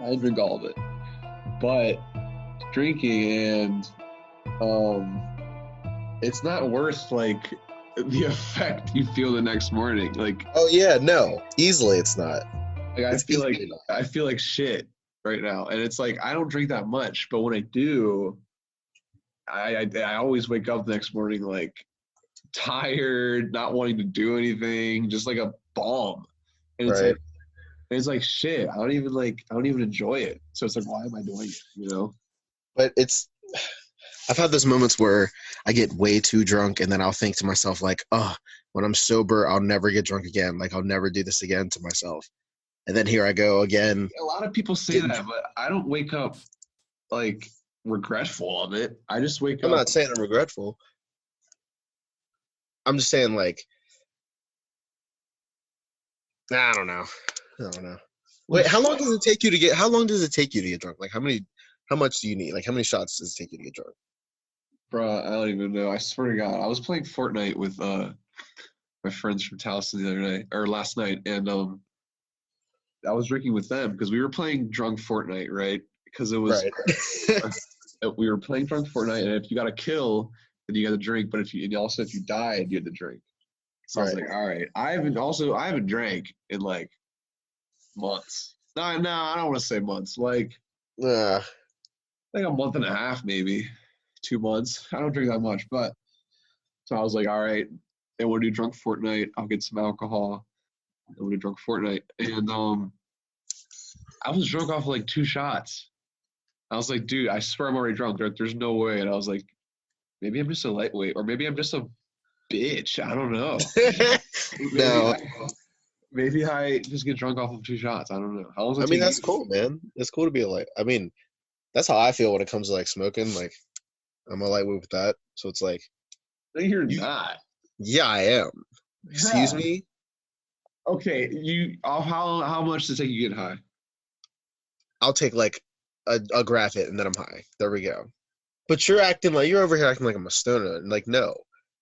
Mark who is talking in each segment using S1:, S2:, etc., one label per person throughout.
S1: I drink all of it. But drinking and it's not worth like the effect you feel the next morning. Like,
S2: Oh yeah, no, easily it's not.
S1: I
S2: It's
S1: feel like
S2: easily not.
S1: I feel like shit right now, and it's like I don't drink that much, but when I do, I always wake up the next morning like tired, not wanting to do anything, just like a bomb, and
S2: Right.
S1: it's like shit. I don't even enjoy it. So it's like, why am I doing it? You know?
S2: But I've had those moments where I get way too drunk and then I'll think to myself like, oh, when I'm sober, I'll never get drunk again. Like I'll never do this again to myself. And then here I go again.
S1: A lot of people say
S2: Getting,
S1: that, but I don't wake up like regretful of it. I just wake
S2: I'm
S1: up.
S2: not saying I'm regretful. I'm just saying like, I don't know. I don't know. Wait, how long does it take you to get drunk? Like how much do you need? Like how many shots does it take you to get drunk?
S1: Bruh, I don't even know. I swear to God, I was playing Fortnite with my friends from Towson the other night or last night, and I was drinking with them because we were playing drunk Fortnite, right? Because it was
S2: Right.
S1: we were playing drunk Fortnite, and if you got a kill, then you got to drink. But if you died, you had to drink. So I was
S2: Right.
S1: like, all right. I haven't drank in like months. No, I don't want to say months.
S2: Uh,
S1: Like a month and a half, maybe 2 months. I don't drink that much, but so I was like, all right, and we'll do drunk Fortnite. I'll get some alcohol. And we'll do drunk Fortnite, and I was drunk off like 2 shots. I was like, dude, I swear I'm already drunk. There's no way. And I was like, maybe I'm just a lightweight, or maybe I'm just a bitch. I don't know.
S2: no,
S1: Maybe I just get drunk off of 2 shots. I don't know. How long does
S2: I
S1: it
S2: mean
S1: take
S2: that's
S1: you?
S2: cool, man. It's cool to be a light. I mean, that's how I feel when it comes to like smoking. Like I'm a lightweight with that, so it's like
S1: No, you're
S2: you.
S1: not.
S2: Yeah, I am. Excuse
S1: Bruh.
S2: me.
S1: Okay, how much does it take you to get high?
S2: I'll take like a graph it and then I'm high. There we go. But you're over here acting like I'm a stoner. And like no,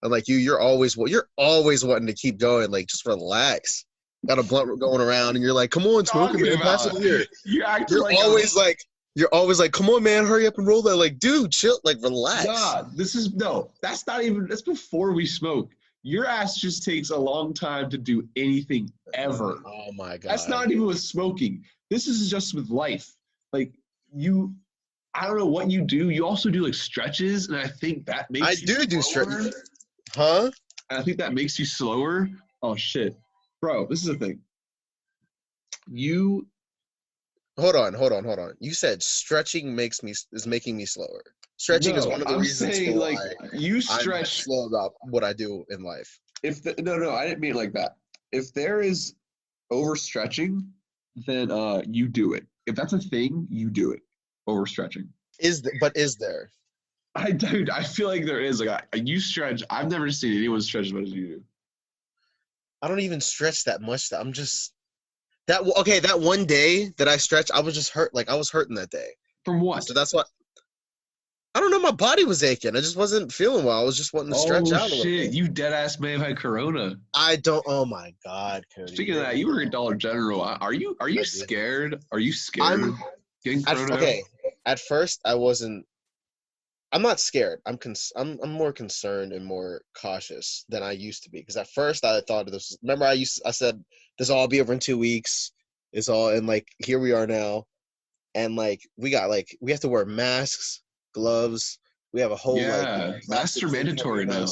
S2: I'm like you're always wanting to keep going. Like just relax. Got a blunt going around and you're like, come on, smoke it,
S1: Talking
S2: man, pass it
S1: about
S2: here.
S1: you acting
S2: You're
S1: like
S2: always like you're always like, come on, man, hurry up and roll that. Like, dude, chill, like relax.
S1: nah. That's not even. That's before we smoke. Your ass just takes a long time to do anything ever.
S2: Oh my
S1: That's
S2: god.
S1: not even with smoking. This is just with life. Like you, I don't know what you do. You also do like stretches, and I think that makes
S2: I
S1: you
S2: do
S1: slower.
S2: stretch. Huh?
S1: And I think that makes you slower. Oh shit, bro, this is the thing. You
S2: Hold on. You said stretching is making me slower. Stretching is
S1: no,
S2: one of the
S1: I'm
S2: reasons
S1: saying
S2: for
S1: like
S2: why
S1: you
S2: I'm
S1: stretch.
S2: slow about what I do in life.
S1: No, I didn't mean it like that. If there is overstretching, then you do it. If that's a thing, you do it. Overstretching.
S2: But is there?
S1: Dude, I feel like there is you stretch. I've never seen anyone stretch as much as you do.
S2: I don't even stretch that much. I'm just okay. That one day that I stretched, I was just hurt. Like I was hurting that day.
S1: From what?
S2: So that's why I don't know. My body was aching. I just wasn't feeling well. I was just wanting to stretch
S1: Oh
S2: out a little
S1: shit!
S2: bit.
S1: You dead ass may have had corona.
S2: I don't. Oh my god, Cody.
S1: Speaking of that, you were at Dollar General. Are you
S2: I did.
S1: scared? Are you scared
S2: I'm
S1: of getting corona?
S2: okay. At first, I wasn't. I'm not scared. I'm more concerned and more cautious than I used to be. Because at first I thought of this. Remember, I said this will all be over in 2 weeks. It's all and like here we are now, and like we have to wear masks, gloves. We have a whole
S1: Yeah, masks are mandatory now.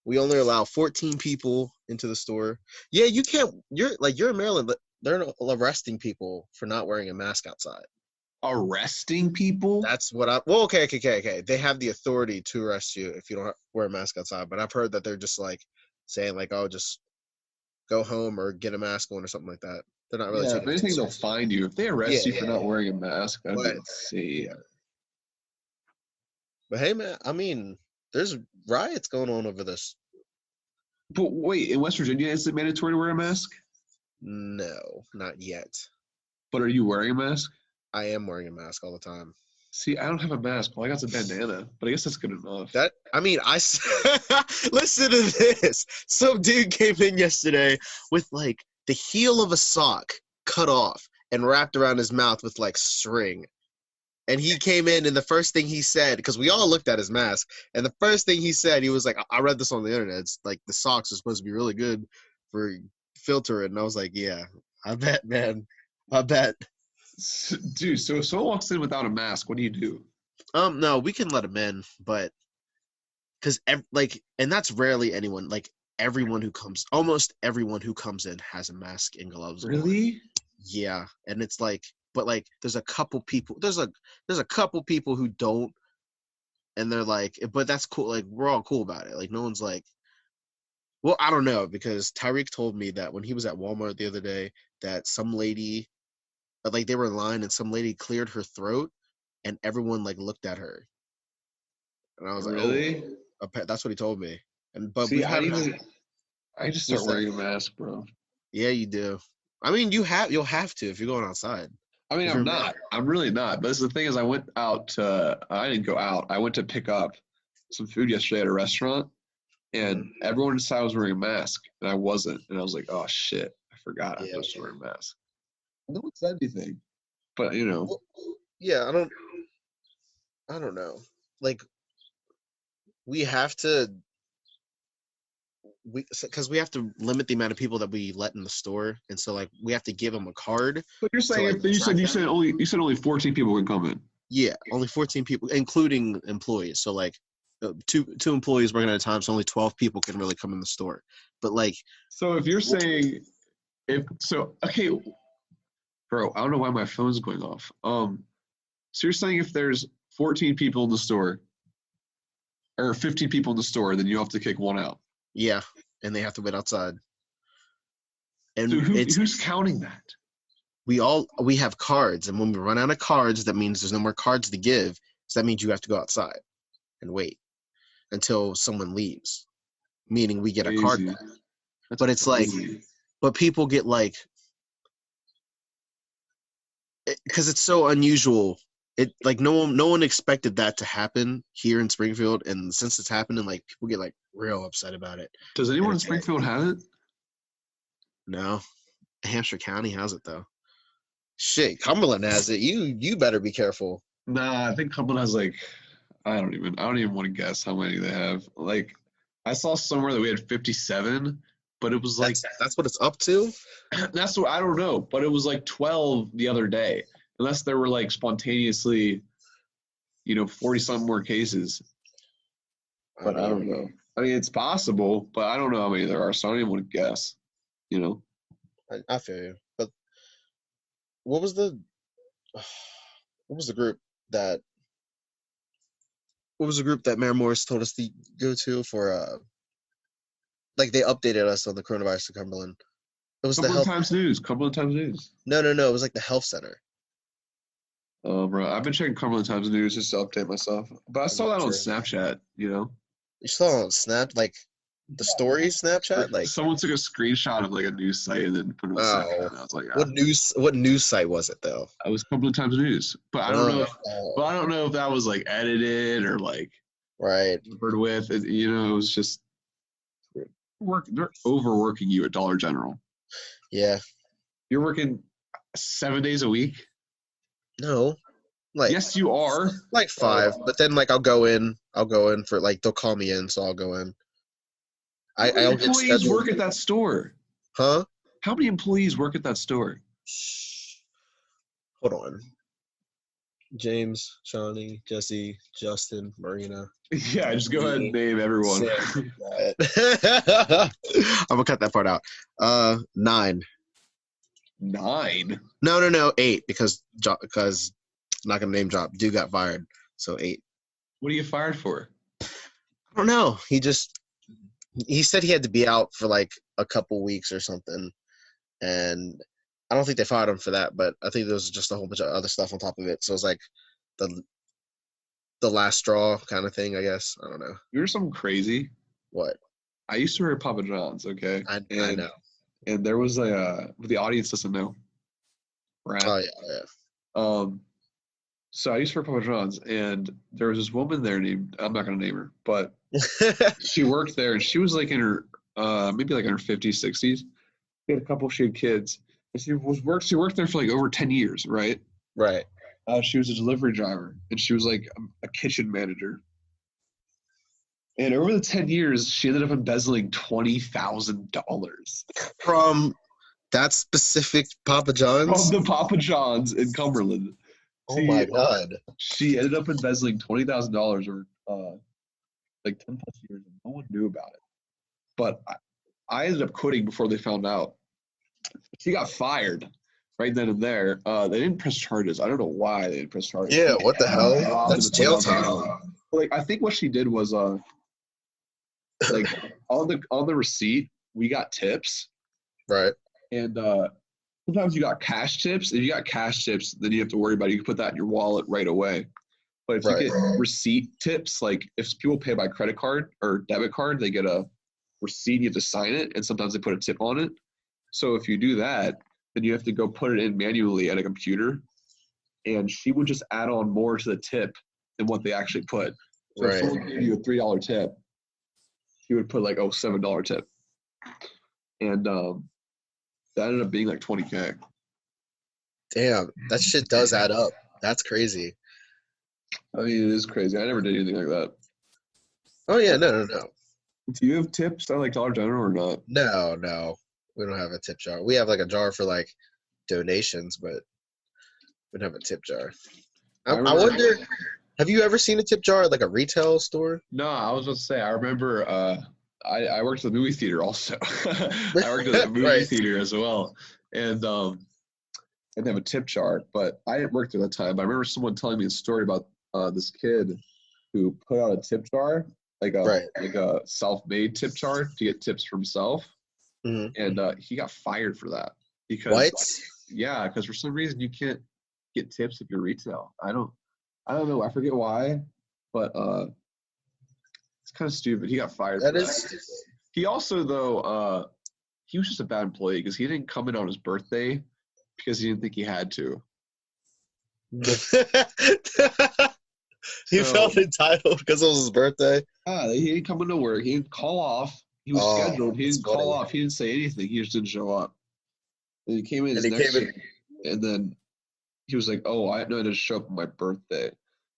S2: We only allow 14 people into the store. Yeah, you can't. You're in Maryland, but they're arresting people for not wearing a mask outside.
S1: Arresting people?
S2: That's what I. Well, okay. They have the authority to arrest you if you don't wear a mask outside. But I've heard that they're just like saying like, "Oh, just go home or get a mask on or something like that." They're not really.
S1: Yeah, if
S2: taking it
S1: anything, they'll
S2: seriously.
S1: find you. If they arrest you for
S2: Yeah.
S1: not wearing a mask, that'd be
S2: But
S1: insane.
S2: yeah. But hey, man, I mean, there's riots going on over this.
S1: But wait, in West Virginia, is it mandatory to wear a mask?
S2: No, not yet.
S1: But are you wearing a mask?
S2: I am wearing a mask all the time.
S1: See, I don't have a mask. Well, I got a bandana, but I guess that's good enough.
S2: Listen to this. Some dude came in yesterday with like the heel of a sock cut off and wrapped around his mouth with like string. And he came in, and the first thing he said, because we all looked at his mask, and the first thing he said, he was like, I read this on the internet. It's like the socks are supposed to be really good for filtering. And I was like, yeah, I bet, man. I bet.
S1: Dude, so if someone walks in without a mask, what do you do?
S2: No, we can let him in, but because and that's rarely anyone. Like almost everyone who comes in has a mask and gloves.
S1: Really?
S2: On. Yeah, and it's like, but like, there's a couple people. There's a couple people who don't, and they're like, but that's cool. Like, we're all cool about it. Like, no one's like, well, I don't know, because Tyreek told me that when he was at Walmart the other day, that some lady, like, they were in line and some lady cleared her throat, and everyone like looked at her, and I was like,
S1: really?
S2: Oh, that's what he told me. And but
S1: See,
S2: we
S1: I just start
S2: What's
S1: wearing a mask, bro.
S2: Yeah, you do. I mean, you'll have to if you're going outside.
S1: I mean, I'm not. I'm really not. But the thing is, I didn't go out. I went to pick up some food yesterday at a restaurant, and everyone inside was wearing a mask, and I wasn't. And I was like, oh, shit. I forgot I'm supposed to wear a mask. No one said anything. But, you know.
S2: Well, yeah, I don't know. Like, we have to because we have to limit the amount of people that we let in the store, and so like we have to give them a card.
S1: But you're saying you said only 14 people can come in.
S2: Yeah, only 14 people, including employees. So like two employees working at a time, so only 12 people can really come in the store. But like,
S1: so if you're saying okay, bro, I don't know why my phone's going off. So you're saying if there's 14 people in the store or 15 people in the store, then you have to kick one out.
S2: Yeah, and they have to wait outside. And
S1: so who's counting that?
S2: We have cards, and when we run out of cards, that means there's no more cards to give. So that means you have to go outside and wait until someone leaves, meaning we get a card back. But it's crazy. Like, but people get like, because it's so unusual. It like no one expected that to happen here in Springfield, and since it's happening, like people get like real upset about it.
S1: Does anyone in Springfield have it?
S2: No, Hampshire County has it though. Shit, Cumberland has it. You better be careful.
S1: Nah, I think Cumberland has like I don't even want to guess how many they have. Like I saw somewhere that we had 57, but it was like
S2: that's what it's up to.
S1: That's what I don't know, but it was like 12 the other day. Unless there were like spontaneously, 40-something more cases. But I don't know. I mean, it's possible, but I don't know how many there are, so I don't even want to guess.
S2: I feel you. But what was the group that Mayor Morris told us to go to for like they updated us on the coronavirus in Cumberland? It was
S1: Cumberland Times News. Cumberland Times News.
S2: No. It was like the health center.
S1: Bro, I've been checking Cumberland Times News just to update myself. But I saw that on Snapchat,
S2: You saw it on Snap, like the story Snapchat? Like
S1: someone took a screenshot of like a news site and then put it on Snapchat. And I was like,
S2: What news site was it though?
S1: It was Cumberland Times News. But I don't know if that was like edited or like tampered with. It was just they're overworking you at Dollar General.
S2: Yeah.
S1: You're working 7 days a week?
S2: No. Like
S1: yes, you are.
S2: Like 5, but then like I'll go in for like they'll call me in, so I'll go in.
S1: How many employees work at that store?
S2: Huh?
S1: How many employees work at that store?
S2: Hold on. James, Shawnee, Jesse, Justin, Marina.
S1: Yeah, just go ahead and name everyone.
S2: I'm gonna cut that part out. 9.
S1: 9?
S2: No, 8 because I'm not gonna name drop. Dude got fired, so 8.
S1: What are you fired for?
S2: I don't know. He said he had to be out for like a couple weeks or something, and I don't think they fired him for that. But I think there was just a whole bunch of other stuff on top of it. So it's like the last straw kind of thing, I guess. I don't know.
S1: You're something crazy.
S2: What?
S1: I used to work at Papa John's. Okay,
S2: I know.
S1: And there was the audience doesn't know. Right.
S2: Oh yeah.
S1: So I used to work at Papa John's, and there was this woman there named, I'm not going to name her, but she worked there, and she was like in her, maybe like in her 50s, 60s. She had kids, She worked there for like over 10 years, right?
S2: Right.
S1: She was a delivery driver, and she was like a kitchen manager. And over the 10 years, she ended up embezzling $20,000
S2: From that specific Papa
S1: from
S2: John's?
S1: the Papa John's in Cumberland.
S2: Oh my God.
S1: She ended up embezzling $20,000 or like 10 plus years, and no one knew about it. But I ended up quitting before they found out. She got fired right then and there. They didn't press charges. I don't know why they didn't press charges.
S2: Yeah, what the hell?
S1: Robbed
S2: That's
S1: and
S2: jail
S1: put out
S2: time.
S1: jail. Like I think what she did was like on the receipt we got tips,
S2: Right.
S1: and sometimes you got cash tips. If you got cash tips, then you have to worry about it. You can put that in your wallet right away. But if
S2: Right.
S1: you get receipt tips, like if people pay by credit card or debit card, they get a receipt. You have to sign it, and sometimes they put a tip on it. So if you do that, then you have to go put it in manually at a computer, and she would just add on more to the tip than what they actually put. So if
S2: Right.
S1: someone gave you a $3 tip, she would put like $7 tip, and that ended up being like $20K.
S2: Damn, that shit does add up. That's crazy.
S1: I mean, it is crazy. I never did anything like that.
S2: Oh yeah, no.
S1: Do you have tips at like Dollar General or not?
S2: No. We don't have a tip jar. We have like a jar for like donations, but we don't have a tip jar. I wonder, have you ever seen a tip jar at like a retail store?
S1: No, I was going to say, I remember I worked at the movie theater also. I worked at the movie
S2: Right.
S1: theater as well. And I didn't have a tip jar, but I didn't work there at that time. But I remember someone telling me a story about this kid who put out a tip jar, like a self-made tip jar to get tips for himself.
S2: Mm-hmm.
S1: And he got fired for that. Because,
S2: What?
S1: Yeah, because for some reason you can't get tips if you're retail. I don't know. I forget why, but it's kind of stupid. He got fired.
S2: That is.
S1: He also though he was just a bad employee because he didn't come in on his birthday because he didn't think he had to.
S2: He felt entitled because it was his birthday.
S1: He didn't come into work. He didn't call off. He was scheduled. He didn't call off. He didn't say anything. He just didn't show up. And he came in his next year, and then he was like, "Oh, I didn't show up on my birthday."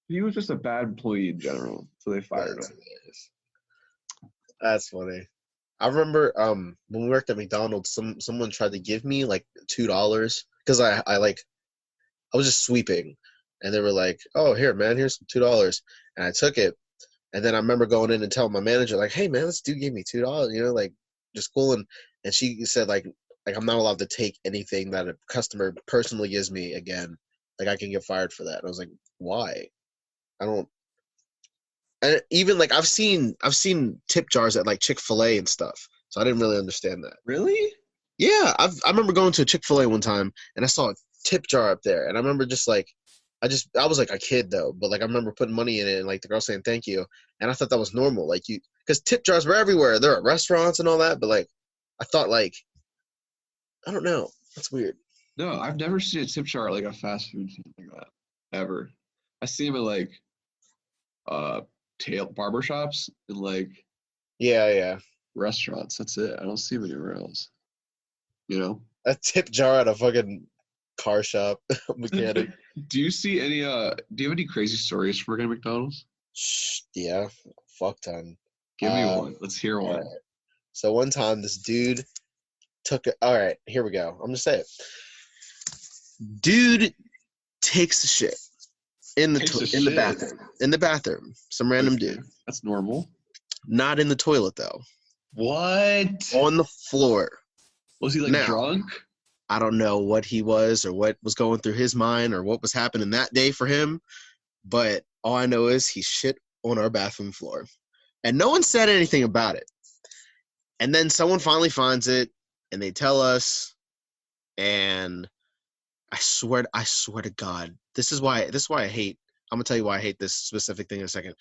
S1: He was just a bad employee in general, so they fired him.
S2: That's funny. I remember when we worked at McDonald's, someone tried to give me like $2 because I was just sweeping, and they were like, "Oh, here, man, here's $2," and I took it, and then I remember going in and telling my manager like, "Hey, man, this dude gave me $2, you know, like just cool," and she said like I'm not allowed to take anything that a customer personally gives me again, like I can get fired for that. And I was like, why? I don't. And even like I've seen tip jars at like Chick-fil-A and stuff, so I didn't really understand that.
S1: Really?
S2: Yeah, I remember going to a Chick-fil-A one time and I saw a tip jar up there, and I remember just like I was like a kid though, but like I remember putting money in it and like the girl saying thank you, and I thought that was normal, like because tip jars were everywhere. They're at restaurants and all that, but like I thought like I don't know, that's weird.
S1: No, I've never seen a tip jar at like a fast food thing like that ever. I see them at like barbershops and like
S2: Yeah.
S1: restaurants. That's it. I don't see them anywhere else. You know?
S2: A tip jar at a fucking car shop mechanic.
S1: Do you see any do you have any crazy stories for working at McDonald's?
S2: Yeah, fuck ton.
S1: Give me one. Let's hear one.
S2: Right. So one time this dude all right, here we go. I'm gonna say it. Dude takes a shit in the bathroom. In the bathroom. Some random dude.
S1: That's normal.
S2: Not in the toilet though.
S1: What?
S2: On the floor.
S1: Was he like drunk?
S2: I don't know what he was or what was going through his mind or what was happening that day for him, but all I know is he shit on our bathroom floor. And no one said anything about it. And then someone finally finds it and they tell us, and I swear to God, this is why I hate, I'm gonna tell you why I hate this specific thing in a second.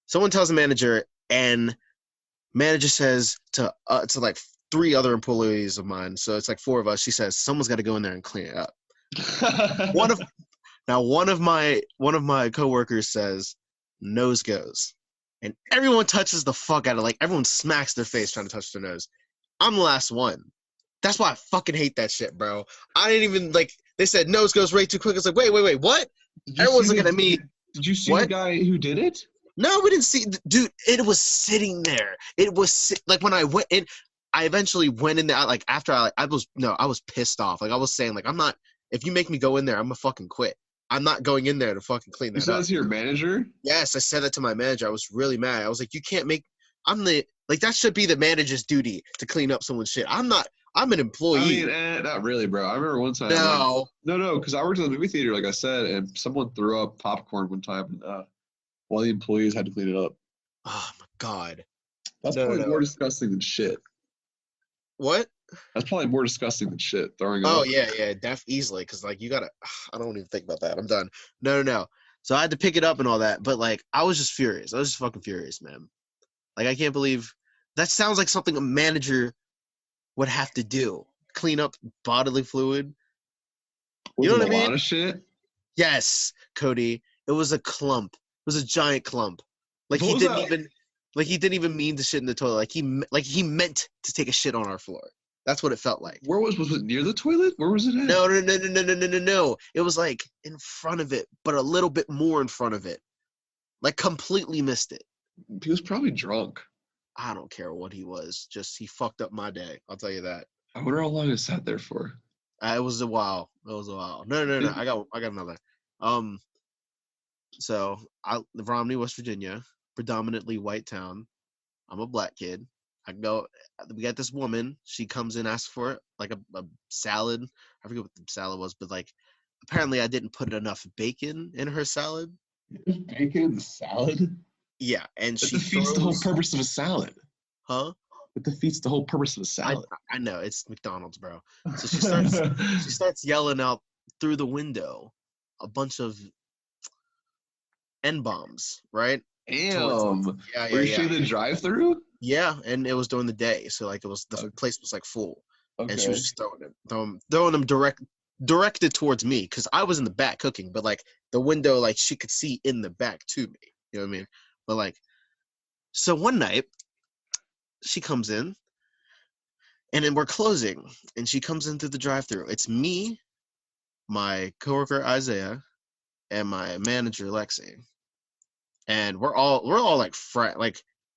S2: Someone tells the manager, and manager says to like 3 other employees of mine, so it's like 4 of us. She says someone's got to go in there and clean it up. one of my coworkers says nose goes, and everyone touches the fuck out of, like, everyone smacks their face trying to touch their nose. I'm the last one. That's why I fucking hate that shit, bro. I didn't even like. They said nose goes way too quick. It's like, wait, what? Everyone's looking at me.
S1: Did you see
S2: What?
S1: the guy who did it?
S2: No, we didn't see. Dude, it was sitting there. It was like when I went in. I eventually went in there. Like after I was pissed off. Like I was saying, like I'm not. If you make me go in there, I'm gonna fucking quit. I'm not going in there to fucking clean that
S1: You said
S2: up.
S1: that to your manager?
S2: Yes, I said that to my manager. I was really mad. I was like, you can't make. That should be the manager's duty to clean up someone's shit. I'm not. I'm an employee.
S1: I mean, not really, bro. I remember one time.
S2: No.
S1: No, because I worked in the movie theater, like I said, and someone threw up popcorn one time, and one of the employees had to clean it up.
S2: Oh my god.
S1: That's probably more disgusting than shit.
S2: What?
S1: That's probably more disgusting than shit. Throwing up.
S2: Oh yeah, easily. Because like you gotta. I don't even think about that. I'm done. No. So I had to pick it up and all that, but like I was just furious. I was just fucking furious, man. Like I can't believe that sounds like something a manager would have to do. Clean up bodily fluid. You know what I mean?
S1: A lot of shit.
S2: Yes, Cody. It was a clump. It was a giant clump. Like he didn't even mean to shit in the toilet. Like he meant to take a shit on our floor. That's what it felt like.
S1: Where was it near the toilet? Where was it at?
S2: No. It was like in front of it, but a little bit more in front of it. Like completely missed it.
S1: He was probably drunk.
S2: I don't care what he was. Just he fucked up my day. I'll tell you that.
S1: I wonder how long it sat there for.
S2: It was a while. No. I got another. So Romney, West Virginia, predominantly white town. I'm a black kid. We got this woman. She comes in, asks for like a salad. I forget what the salad was, but like apparently I didn't put enough bacon in her salad.
S1: Bacon in the salad?
S2: Yeah, and
S1: that defeats the whole purpose of a salad.
S2: Huh?
S1: It defeats the whole purpose of a salad.
S2: I know, it's McDonald's, bro. So she starts yelling out through the window a bunch of N-bombs, right?
S1: Damn.
S2: Yeah.
S1: Were you the drive-through?
S2: Yeah, and it was during the day, so like the place was like full, and she was just throwing them directed towards me because I was in the back cooking, but like the window, like she could see in the back to me. You know what I mean? But like, so one night she comes in, and then we're closing, and she comes in through the drive-through. It's me, my coworker Isaiah, and my manager Lexi, and we're all like friends,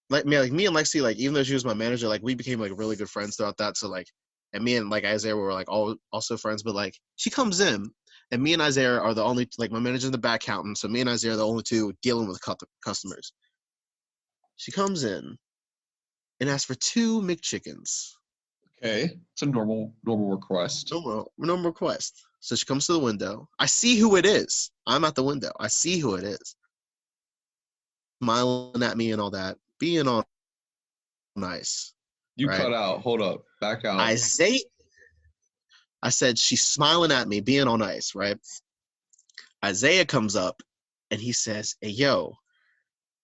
S2: like me and Lexi, like even though she was my manager, like we became like really good friends throughout that. So like, and me and like Isaiah were like all also friends. But like she comes in, and me and Isaiah are the only, like my manager's in the back counting, so me and Isaiah are the only two dealing with customers. She comes in and asks for 2 McChickens.
S1: Okay, it's a normal request.
S2: Normal request. So she comes to the window. I see who it is. I'm at the window. I see who it is. Smiling at me and all that. Being all nice.
S1: You right? Cut out. Hold up. Back out.
S2: I said she's smiling at me, being all nice, right? Isaiah comes up and he says, "Hey, yo,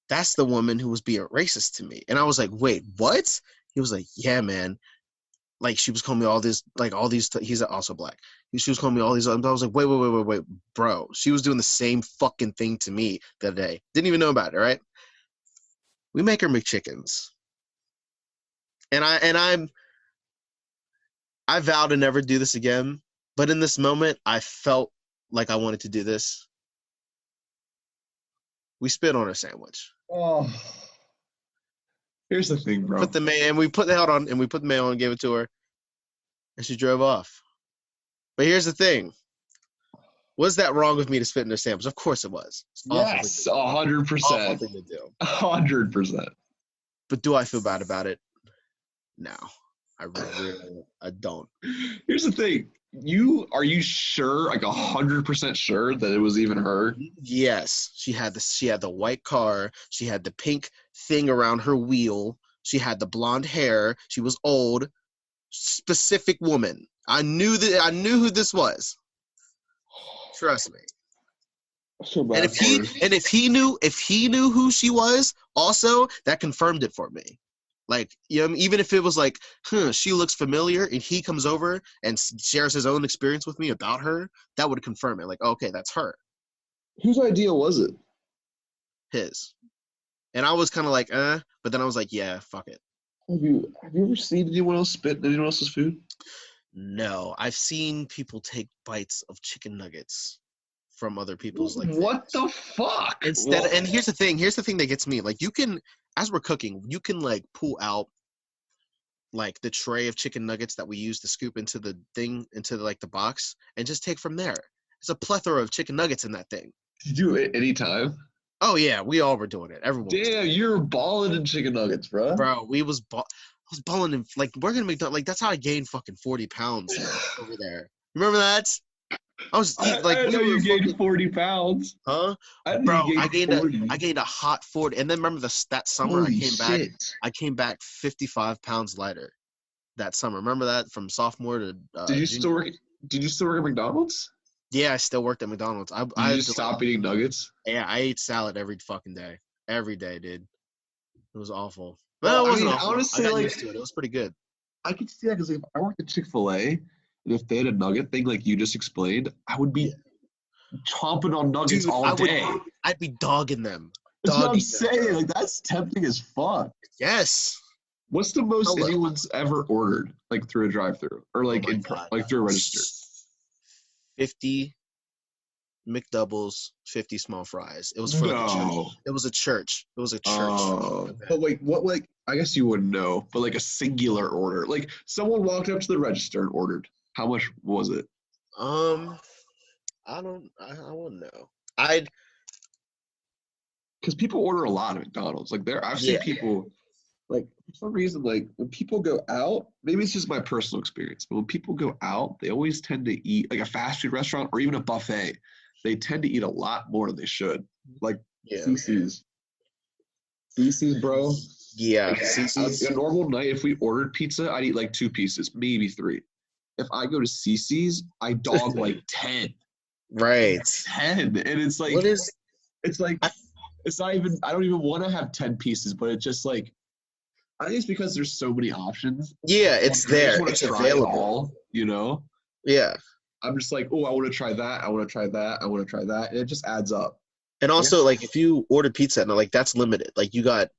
S2: that's the woman who was being racist to me." And I was like, "Wait, what?" He was like, "Yeah, man. Like she was calling me all these. He's also black. She was calling me all these. I was like, wait, bro. She was doing the same fucking thing to me that day. Didn't even know about it, right? We make her McChickens, and I vowed to never do this again. But in this moment, I felt like I wanted to do this. We spit on her sandwich.
S1: Oh, here's the thing, bro.
S2: We put the mayo on and gave it to her, and she drove off. But here's the thing. Was that wrong with me to spit in her sandwich? Of course it was.
S1: Yes, 100%. 100%.
S2: But do I feel bad about it? No. I don't.
S1: Here's the thing. Are you sure, like 100% sure that it was even her?
S2: Yes. She had the white car. She had the pink thing around her wheel. She had the blonde hair. She was old. Specific woman. I knew who this was. Trust me. And if he knew who she was, also that confirmed it for me. Like, you know, even if it was like, she looks familiar, and he comes over and shares his own experience with me about her, that would confirm it. Like, okay, that's her.
S1: Whose idea was it?
S2: His. And I was kind of like, but then I was like, yeah, fuck it.
S1: Have you ever seen anyone else spit in anyone else's food?
S2: No, I've seen people take bites of chicken nuggets from other people's like
S1: What
S2: things.
S1: the fuck?
S2: And here's the thing that gets me. Like, you can, as we're cooking, you can like pull out like the tray of chicken nuggets that we use to scoop into the thing, into like the box, and just take from there. There's a plethora of chicken nuggets in that thing.
S1: Did you do it anytime?
S2: Oh yeah, we all were doing it. Everyone.
S1: Damn, you're balling in chicken nuggets, bro.
S2: Bro, I was balling in, like, working at McDonald's. Like, that's how I gained fucking 40 pounds over there. Remember that? I was eating, like,
S1: I know you gained 40 pounds.
S2: Huh?
S1: I
S2: Bro, I
S1: gained
S2: gained a hot 40. And then remember that summer
S1: Holy shit.
S2: I came back 55 pounds lighter that summer. Remember that from sophomore to
S1: Did you still work at McDonald's?
S2: Yeah, I still worked at McDonald's.
S1: Did you just stop eating nuggets?
S2: Yeah, I ate salad every fucking day. Every day, dude. It was awful.
S1: Well,
S2: Well, it wasn't
S1: I mean,
S2: awful.
S1: honestly,
S2: I got
S1: like,
S2: used to it. It was pretty good.
S1: I could see that because if I worked at Chick-fil-A and if they had a nugget thing like you just explained, I would be chomping on nuggets
S2: Dude,
S1: all day.
S2: I'd be dogging them.
S1: That's what I'm saying. Like, that's tempting as fuck.
S2: Yes.
S1: What's the most anyone's ever ordered, like through a drive-through or like through a register?
S2: 50 McDoubles, 50 small fries. It was for the church. It was a church.
S1: But like, what? Like, I guess you wouldn't know. But like a singular order, like someone walked up to the register and ordered. How much was it?
S2: I wouldn't know.
S1: Because people order a lot at McDonald's. Like I've seen people, like for some reason, like when people go out, maybe it's just my personal experience, but when people go out, they always tend to eat like a fast food restaurant or even a buffet. They tend to eat a lot more than they should. Like CC's, bro.
S2: Yeah,
S1: like, CC's. A normal night, if we ordered pizza, I'd eat like 2 pieces, maybe 3. If I go to CC's, I dog like 10.
S2: Right.
S1: 10, and it's like it's not even. I don't even want to have 10 pieces, but it's just like I think it's because there's so many options.
S2: Yeah, it's there. It's available.
S1: You know.
S2: Yeah.
S1: I'm just like, oh, I want to try that. I want to try that. I want to try that. And it just adds up.
S2: And also, like, if you order pizza, and like that's limited. Like, you got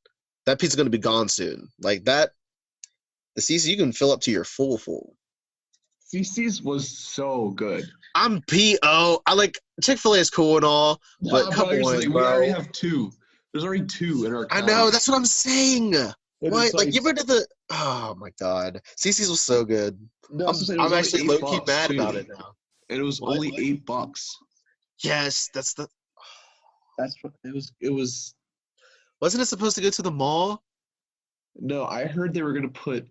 S2: that pizza's gonna be gone soon. Like that, the CC you can fill up to your full.
S1: CC's was so good.
S2: I'm PO. I like Chick-fil-A is cool and all, but come on,
S1: we already have 2. There's already 2 in our.
S2: I know. That's what I'm saying. What? Like, give it to the. Oh my god, CC's was so good.
S1: No,
S2: I'm actually low key mad about it now.
S1: And it was only $8.
S2: Yes, that's what
S1: it was.
S2: Wasn't it supposed to go to the mall?
S1: No, I heard they were gonna put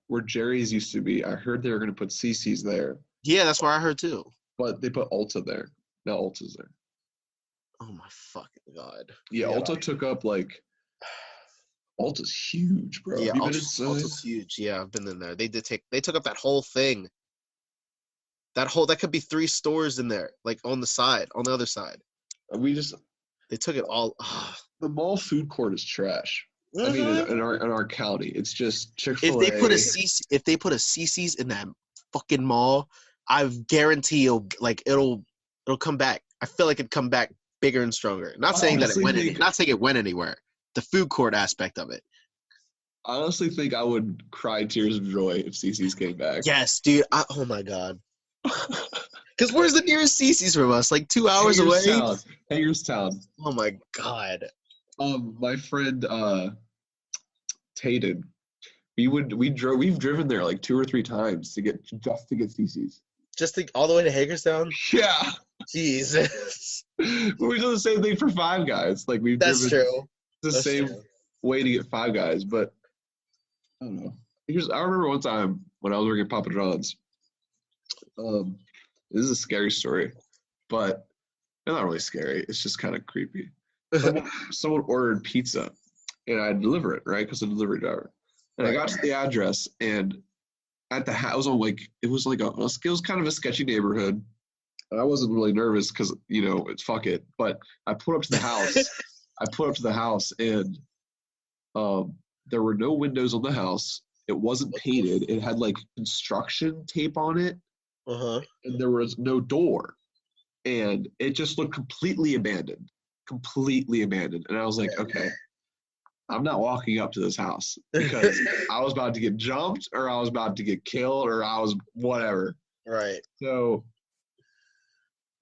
S1: where Jerry's used to be. I heard they were gonna put CC's there.
S2: Yeah, that's where I heard too.
S1: But they put Ulta there. Now Ulta's there.
S2: Oh my fucking god.
S1: Yeah, Ulta took up like. Ulta's huge, bro.
S2: Yeah, Ulta's huge. Yeah, I've been in there. They took up that whole thing. That could be 3 stores in there, like on the other side. They took it all.
S1: The mall food court is trash. I mean, in our county, it's just Chick-fil-A.
S2: If they put a CC's in that fucking mall, I guarantee it'll come back. I feel like it'd come back bigger and stronger. Not saying it went anywhere. The food court aspect of it.
S1: I honestly think I would cry tears of joy if CC's came back.
S2: Yes, dude. Oh my god. Because where's the nearest CC's from us? Like 2 hours away.
S1: Hagerstown.
S2: Oh my god.
S1: My friend Tayden, we've driven there like 2 or 3 times to get CC's.
S2: All the way to Hagerstown?
S1: Yeah.
S2: Jesus.
S1: We do the same thing for Five Guys. Like
S2: That's true.
S1: That's same way to get Five Guys, but I don't know. I remember one time when I was working at Papa John's. This is a scary story, but it's not really scary. It's just kind of creepy. Someone ordered pizza, and I deliver it, right? Because I'm a delivery driver. And I got to the address, and at the house, it was kind of a sketchy neighborhood. And I wasn't really nervous because it's fuck it. But I pulled up to the house. And there were no windows on the house. It wasn't painted. It had like construction tape on it. And there was no door. And it just looked completely abandoned. And I was like, okay. I'm not walking up to this house because I was about to get jumped or I was about to get killed or I was whatever.
S2: Right.
S1: So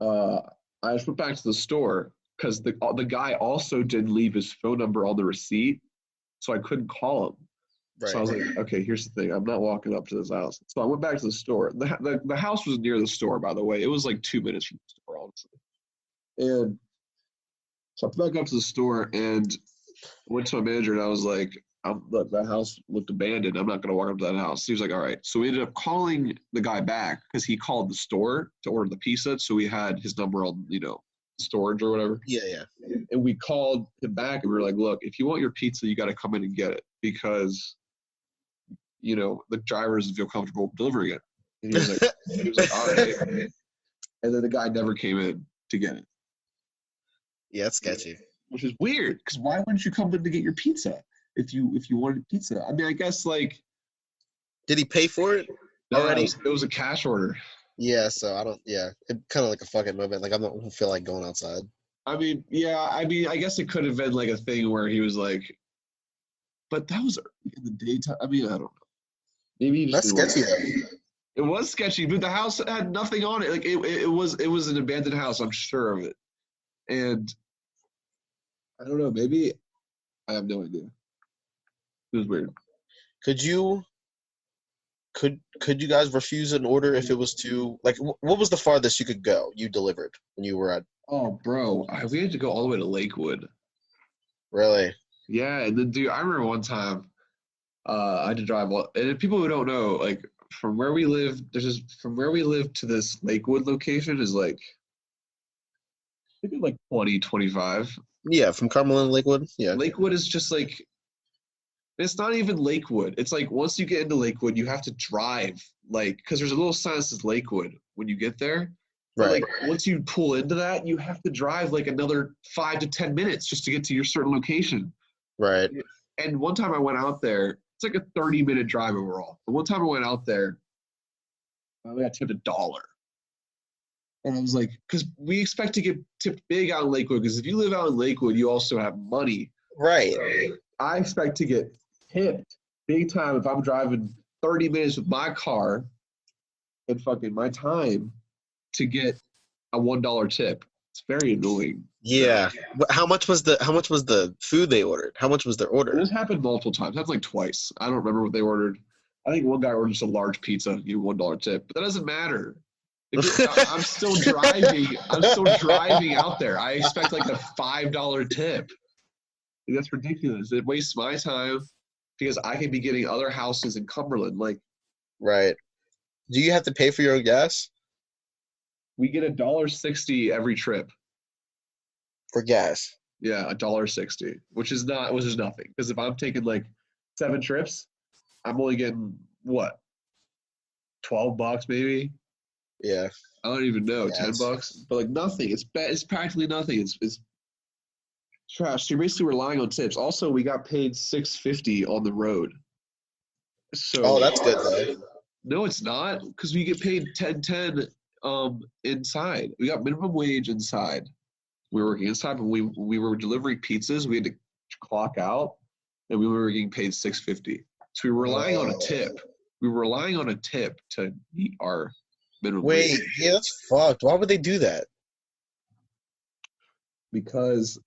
S1: I just went back to the store because the guy also didn't leave his phone number on the receipt, so I couldn't call him.
S2: Right.
S1: So I was like, okay, here's the thing. I'm not walking up to this house. So I went back to the store. The house was near the store, by the way. It was like 2 minutes from the store, honestly. And so I went back up to the store and went to my manager and I was like, look, that house looked abandoned. I'm not going to walk up to that house. He was like, all right. So we ended up calling the guy back because he called the store to order the pizza. So we had his number on, storage or whatever.
S2: Yeah.
S1: And we called him back and we were like, look, if you want your pizza, you got to come in and get it because, the driver doesn't feel comfortable delivering it. And he was like, all right. And then the guy never came in to get it.
S2: Yeah, that's sketchy.
S1: Which is weird because why wouldn't you come in to get your pizza if you wanted pizza? I mean, I guess
S2: did he pay for it already?
S1: It was a cash order.
S2: Yeah, so it kind of like a fucking moment. Like I don't feel like going outside.
S1: I mean, I guess it could have been like a thing where he was like, but that was in the daytime. I mean, I don't know. Maybe
S2: that's sketchy though.
S1: It was sketchy, but the house had nothing on it. Like it was an abandoned house. I'm sure of it, and I don't know. Maybe I have no idea. It was weird.
S2: Could you guys refuse an order if it was too like? What was the farthest you could go? You delivered when you were at.
S1: Oh, bro, we had to go all the way to Lakewood.
S2: Really?
S1: Yeah, and then dude, I remember one time, I had to drive. And people who don't know, like from where we live, from where we live to this Lakewood location is like, maybe like 20, 25.
S2: Yeah, from Carmel and Lakewood. Yeah.
S1: Lakewood is just like, it's not even Lakewood. It's like once you get into Lakewood, you have to drive, like, because there's a little sign that says Lakewood when you get there. But
S2: right.
S1: Like once you pull into that, you have to drive like another 5 to 10 minutes just to get to your certain location.
S2: Right.
S1: And one time I went out there, it's like a 30-minute drive overall. But one time I went out there, I got tipped $1. And I was like, because we expect to get tipped big out in Lakewood, because if you live out in Lakewood, you also have money.
S2: Right.
S1: So I expect to get tipped big time if I'm driving 30 minutes with my car and fucking my time to get a $1 tip. It's very annoying.
S2: Yeah. But how much was the food they ordered? How much was their order?
S1: This happened multiple times. That's like twice. I don't remember what they ordered. I think one guy ordered just a large pizza, give $1 tip. But that doesn't matter. I'm still driving. I'm still driving out there. I expect like a $5 tip. That's ridiculous. It wastes my time because I could be getting other houses in Cumberland. Like,
S2: right. Do you have to pay for your own gas?
S1: We get $1.60 every trip.
S2: For gas.
S1: Yeah, $1.60, which is nothing. Because if I'm taking like 7 trips, I'm only getting what? $12 maybe?
S2: Yeah.
S1: I don't even know,
S2: yes.
S1: $10. But like nothing. It's practically nothing. It's trash. So you're basically relying on tips. Also, we got paid $6.50 on the road. So
S2: that's good though.
S1: No, it's not, because we get paid $10.10 inside. We got minimum wage inside. We were working inside, but we were delivering pizzas. We had to clock out, and we were getting paid $6.50. So we were relying on a tip. We were relying on a tip to meet our minimum wage.
S2: Wait, yeah, that's fucked. Why would they do that?
S1: Because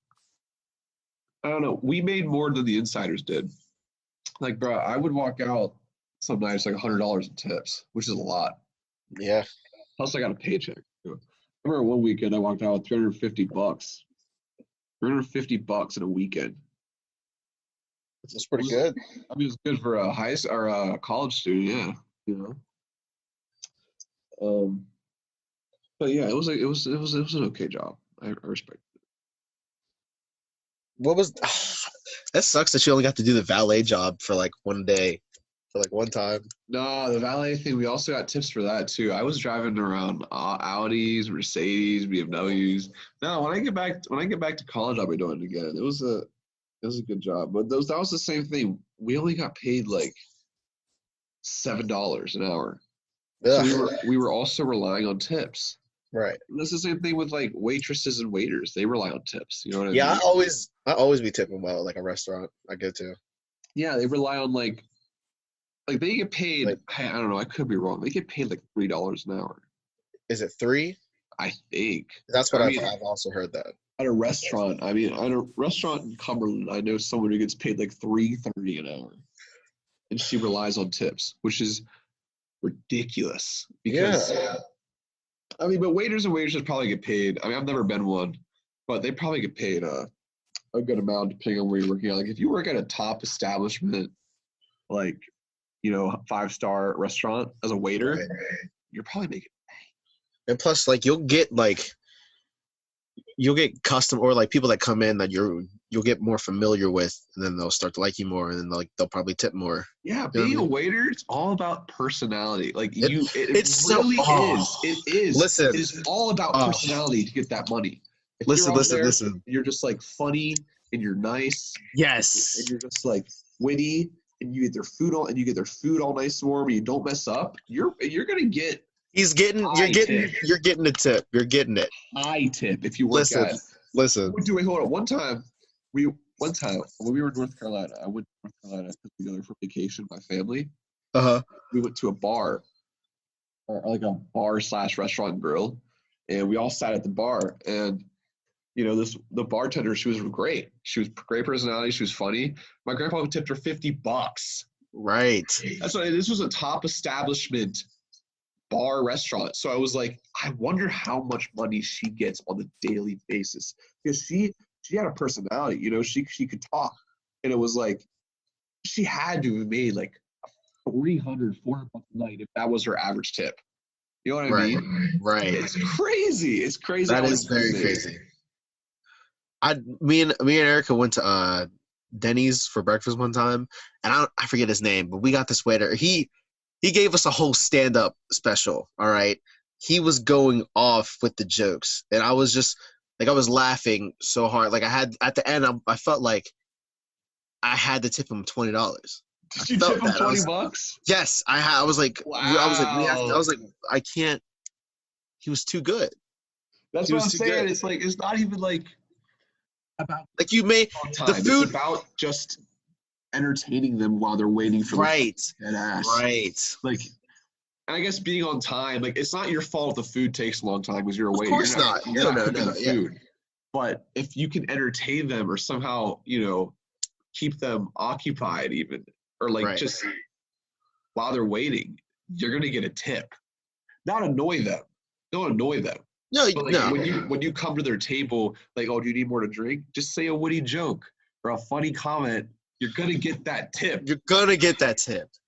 S1: I don't know. We made more than the insiders did. Like, bro, I would walk out some nights like $100 in tips, which is a lot.
S2: Yeah.
S1: Plus, I got a paycheck. I remember one weekend I walked out with $350. $350 in a weekend.
S2: That's pretty good.
S1: I mean, it's good for a college student, yeah. You know. But yeah, it was an okay job. I respect it.
S2: What was that? Sucks that you only got to do the valet job for like one day, for like one time.
S1: No, the valet thing, we also got tips for that too. I was driving around Audis, Mercedes, BMWs. No, when I get back to college, I'll be doing it again. It was a good job, but that was the same thing. We only got paid like $7 an hour. So we were also relying on tips.
S2: Right.
S1: That's the same thing with like waitresses and waiters. They rely on tips. You know what I
S2: Yeah,
S1: mean?
S2: I always be tipping well, like a restaurant I go to.
S1: Yeah, they rely on like they get paid.
S2: Like,
S1: I don't know. I could be wrong. They get paid like $3 an hour.
S2: is it 3?
S1: I think.
S2: That's what
S1: I
S2: I've
S1: mean,
S2: also heard that.
S1: at a restaurant. I mean, at a restaurant in Cumberland, I know someone who gets paid like $3.30 an hour, and she relies on tips, which is ridiculous. Because I mean, but waiters and waitresses probably get paid. I mean, I've never been one, but they probably get paid a good amount depending on where you're working at. Like if you work at a top establishment, like 5-star restaurant as a waiter, you're probably making.
S2: And plus, like you'll get custom or like people that come in that you'll get more familiar with, and then they'll start to like you more, and then they'll probably tip more.
S1: Yeah, being a waiter, it's all about personality. Like it really is. It is.
S2: Listen,
S1: it is all about personality to get that money. If
S2: listen.
S1: You're just like funny and you're nice.
S2: Yes.
S1: And you're just like witty, and you get their food all nice and warm, and you don't mess up. You're gonna get.
S2: You're getting a tip. You're getting it.
S1: High tip if you work
S2: Listen.
S1: Wait, hold on. One time when we were in North Carolina, I went to North Carolina to go there for vacation with my family. We went to a bar, or like a bar/restaurant and grill, and we all sat at the bar. And the bartender, she was great. She was great personality. She was funny. My grandpa tipped her $50.
S2: Right.
S1: This was a top establishment bar restaurant. So I was like, I wonder how much money she gets on a daily basis, because she had a personality. She could talk, and it was like she had to have made like $300-$400 a night if that was her average tip. You know what I mean?
S2: Right.
S1: It's crazy. It's crazy.
S2: That is very crazy. Me and Erica went to Denny's for breakfast one time, and I forget his name, but we got this waiter. He gave us a whole stand-up special, all right? He was going off with the jokes, and I was just, like, I was laughing so hard. Like, at the end, I felt like I had to tip him $20.
S1: Did you tip him $20?
S2: Yes, I was like,
S1: wow.
S2: I was like, I can't. He was too good.
S1: That's what I'm saying. Good. It's like, it's not even like about
S2: like you made the food.
S1: It's about just entertaining them while they're waiting for
S2: right.
S1: Like, and I guess being on time, like, it's not your fault if the food takes a long time because you're waiting.
S2: Of course not.
S1: You're not cooking the food. Yeah. But if you can entertain them or somehow, keep them occupied even, or like just while they're waiting, you're gonna get a tip. Not annoy them. Don't annoy them.
S2: No.
S1: When you come to their table, like, oh, do you need more to drink? Just say a witty joke or a funny comment. You're gonna get that tip.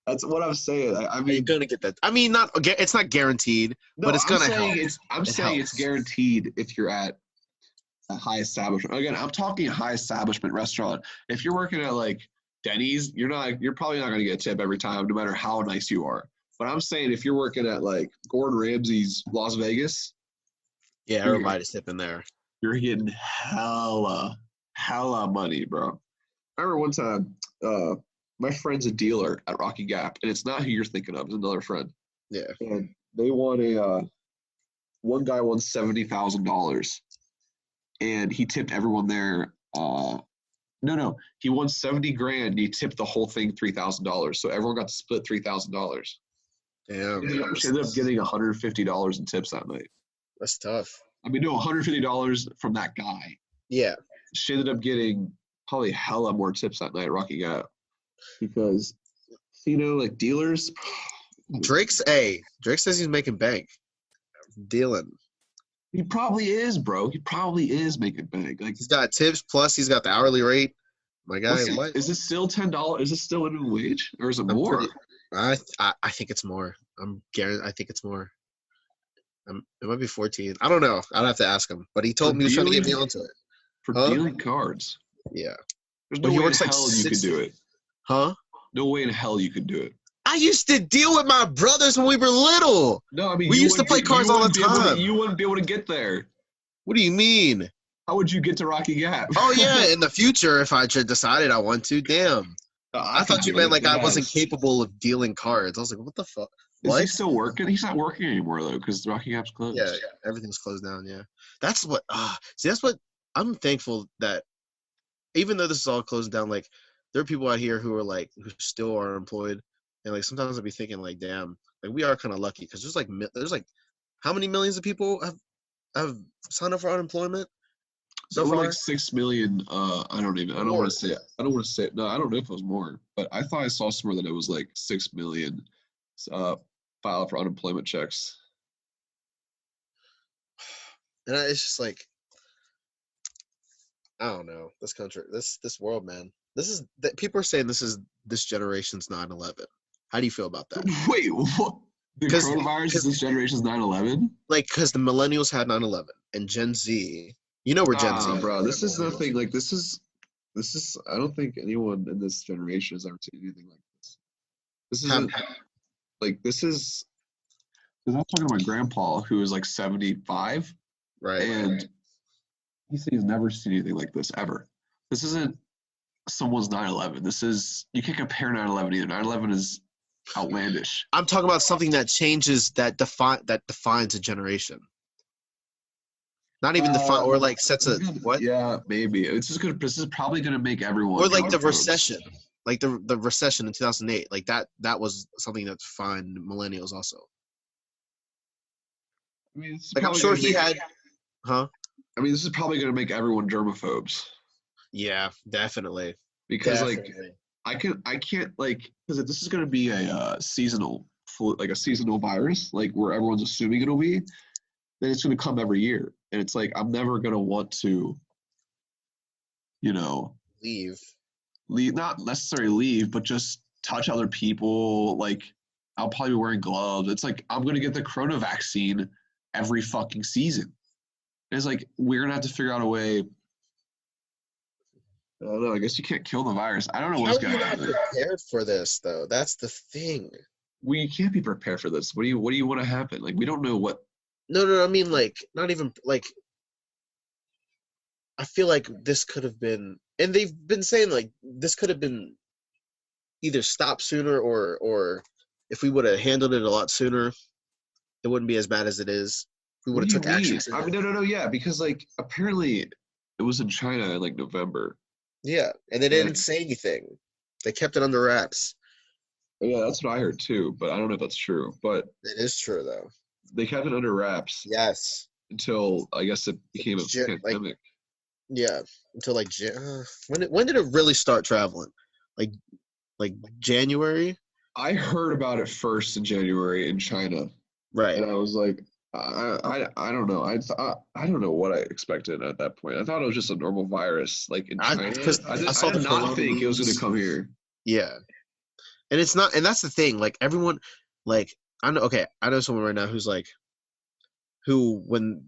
S1: That's what I'm saying. I mean,
S2: you're gonna get that. I mean, it's not guaranteed, but it's gonna help.
S1: I'm saying it's guaranteed if you're at a high establishment. Again, I'm talking a high establishment restaurant. If you're working at like Denny's, you're probably not gonna get a tip every time, no matter how nice you are. But I'm saying if you're working at like Gordon Ramsay's Las Vegas,
S2: yeah, everybody's tipping there.
S1: You're getting hella money, bro. I remember one time, my friend's a dealer at Rocky Gap, and it's not who you're thinking of. It's another friend.
S2: Yeah.
S1: And they won one guy won $70,000, and he tipped everyone there. No, he won $70,000. And he tipped the whole thing $3,000, so everyone got to split $3,000.
S2: Damn.
S1: She ended up getting $150 in tips that night.
S2: That's tough. I
S1: mean, no, $150 from that guy.
S2: Yeah.
S1: She ended up getting probably hella more tips that night at Rocky Gap because, like dealers.
S2: Drake says he's making bank. Dealing.
S1: He probably is, bro. He probably is making bank. Like
S2: he's got tips plus he's got the hourly rate. My guy,
S1: is it still $10? Is it still minimum wage or is it more?
S2: I think it's more. I think it's more. It might be 14. I don't know. I'd have to ask him. But he told me he was trying to get me onto it.
S1: For dealing cards.
S2: Yeah.
S1: There's no way in hell you could do it.
S2: Huh?
S1: No way in hell you could do it.
S2: I used to deal with my brothers when we were little.
S1: No, I mean
S2: we used to play cards all the time.
S1: You wouldn't be able to get there.
S2: What do you mean?
S1: How would you get to Rocky Gap?
S2: Oh yeah, in the future if I decided I want to. Damn. I thought you meant like I wasn't capable of dealing cards. I was like, what the fuck?
S1: Is he
S2: What?
S1: still working? He's not working anymore though, because the Rocky Gap's closed.
S2: Yeah, everything's closed down. Yeah, that's what. See, that's what I'm thankful that even though this is all closing down, like there are people out here who are like who still are employed, and like sometimes I'll be thinking like, damn, like we are kind of lucky because there's like how many millions of people have signed up for unemployment so
S1: There were like
S2: far?
S1: 6 million. I don't even. I don't
S2: More.
S1: want to say it. I don't want to say it. No, I don't know if it was more, but I thought I saw somewhere that it was like 6 million uh, filed for unemployment checks.
S2: And it's just like I don't know this country, this world, man. This is that people are saying this generation's 9/11. How do you feel about that?
S1: Wait, what? The
S2: 'Cause-
S1: coronavirus is this generation's 9/11?
S2: Like, because the millennials had 9/11 and Gen Z, you know, we're Gen Z.
S1: Bro, this is nothing. Like this is. I don't think anyone in this generation has ever seen anything like this. This isn't like this is. Because I was talking to my grandpa, who is like 75,
S2: Right.
S1: and he said he's never seen anything like this ever. This isn't someone's 9/11. This is you can't compare 9/11 either. 9/11 is outlandish.
S2: I'm talking about something that changes that defines a generation. Not even define or like sets a what?
S1: Yeah, maybe. It's just good. This is probably gonna make everyone.
S2: Or like the
S1: germaphobes.
S2: recession. Like the recession in 2008. Like that was something that defined millennials also.
S1: I mean, it's
S2: Like I'm
S1: probably
S2: sure
S1: gonna
S2: he
S1: make-
S2: had huh?
S1: I mean, this is probably gonna make everyone germaphobes
S2: Yeah, definitely.
S1: because
S2: Definitely.
S1: like I can't like because if this is gonna be a seasonal like a seasonal virus like where everyone's assuming it'll be, then it's gonna come every year, and it's like I'm never gonna want to, you know,
S2: leave.
S1: not necessarily leave, but just touch other people. Like I'll probably be wearing gloves. It's like I'm gonna get the corona vaccine every fucking season. And it's like we're gonna have to figure out a way. I don't know. I guess you can't kill the virus. I don't know
S2: How
S1: what's
S2: are
S1: gonna
S2: you not
S1: happen.
S2: prepared for this though? That's the thing.
S1: We can't be prepared for this. What do you want to happen? Like we don't know what.
S2: No, I mean like not even like I feel like this could have been and they've been saying like this could have been either stopped sooner or if we would have handled it a lot sooner, it wouldn't be as bad as it is. We would
S1: What
S2: have
S1: do you
S2: took action
S1: mean? I
S2: sooner.
S1: mean, no, yeah, because like apparently it was in China in like November.
S2: Yeah, and they didn't say anything. They kept it under wraps.
S1: Yeah, that's what I heard too, but I don't know if that's true. But
S2: It is true though.
S1: they kept it under wraps
S2: Yes.
S1: until I guess it became a
S2: Like,
S1: pandemic.
S2: yeah, until like when did it really start traveling? Like January?
S1: I heard about it first in January in China,
S2: Right.
S1: and I was like, I don't know. I don't know what I expected at that point. I thought it was just a normal virus, like in China.
S2: Because
S1: I
S2: saw
S1: did
S2: the
S1: not think it was going
S2: coronavirus.
S1: to come here.
S2: Yeah. And it's not and that's the thing, like everyone like I know someone right now who's like who when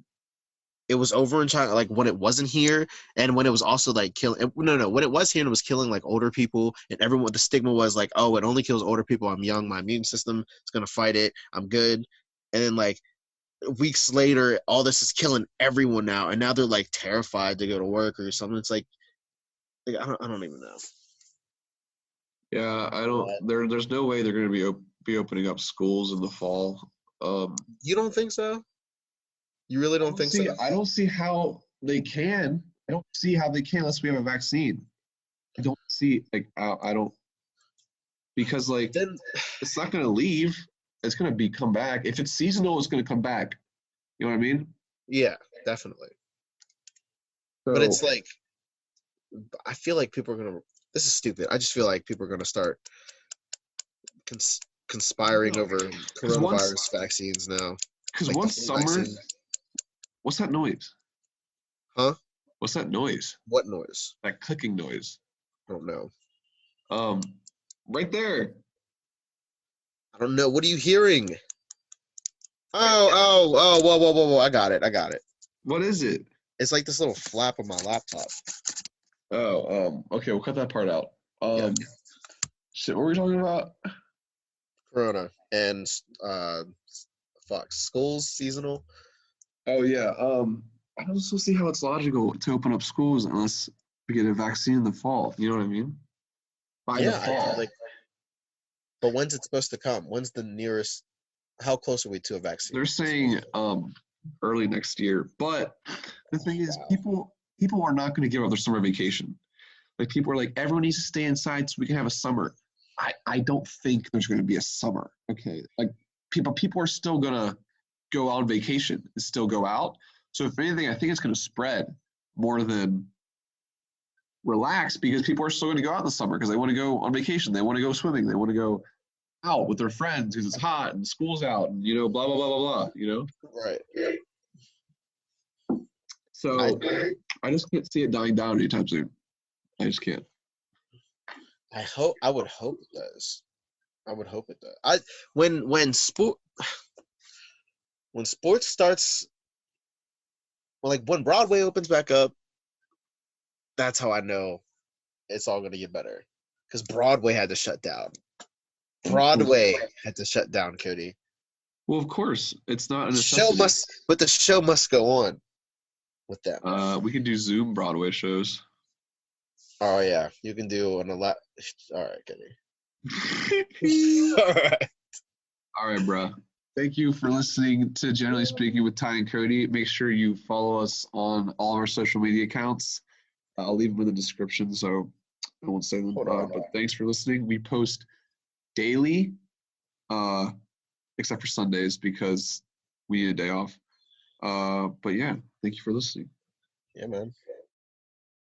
S2: it was over in China, like when it wasn't here, and when it was also like killing. No, when it was here and it was killing like older people, and everyone the stigma was like, oh, it only kills older people. I'm young, my immune system is gonna fight it. I'm good. And then like weeks later, all this is killing everyone now, and now they're like terrified to go to work or something. It's like I don't even know.
S1: Yeah, I don't. There's no way they're going to be opening up schools in the fall.
S2: You don't think so? You really don't think so?
S1: I don't see how they can. I don't see how they can unless we have a vaccine. I don't see like I don't because like
S2: Then
S1: it's not going to leave. It's going to come back. If it's seasonal, it's going to come back. You know what I mean?
S2: yeah, definitely.
S1: So,
S2: But it's like I feel like people are gonna. This is stupid. I just feel like people are gonna start conspiring over coronavirus vaccines now.
S1: because
S2: Like
S1: once
S2: the
S1: summer,
S2: vaccine.
S1: what's that noise?
S2: Huh?
S1: What's that noise?
S2: What noise?
S1: That clicking noise.
S2: I don't know.
S1: Right there.
S2: I don't know. What are you hearing? Whoa. I got it.
S1: What is it?
S2: It's like this little flap on my laptop.
S1: Oh, okay, we'll cut that part out.
S2: Yeah.
S1: Shit, what were we talking about?
S2: Corona and schools seasonal.
S1: Oh yeah. I don't also see how it's logical to open up schools unless we get a vaccine in the fall. You know what I mean? By the fall.
S2: But when's it supposed to come? When's the nearest How close are we to a vaccine?
S1: They're saying early next year. But the thing is,
S2: Wow.
S1: people are not going to give up their summer vacation. Like people are like, everyone needs to stay inside so we can have a summer. I don't think there's going to be a summer. Okay, like people are still going to go on vacation and still go out. So if anything, I think it's going to spread more than relax because people are still going to go out in the summer because they want to go on vacation. They want to go swimming. They want to go out with their friends because it's hot and school's out and blah blah blah blah blah.
S2: Right.
S1: So I just can't see it dying down anytime soon. I just can't.
S2: I would hope it does. I would hope it does. When sports starts, like when Broadway opens back up, that's how I know it's all gonna get better. Because Broadway had to shut down. Broadway had to shut down, Cody.
S1: Well, of course, it's not a
S2: The
S1: necessity.
S2: show must go on with them.
S1: We can do Zoom Broadway shows.
S2: Oh yeah, you can do an All right, Cody. All right.
S1: All right, bro. Thank you for listening to Generally Speaking with Ty and Cody. Make sure you follow us on all of our social media accounts. I'll leave them in the description, so I won't say them. But thanks for listening. We post daily, except for Sundays because we need a day off. But yeah, thank you for listening.
S2: Yeah, man.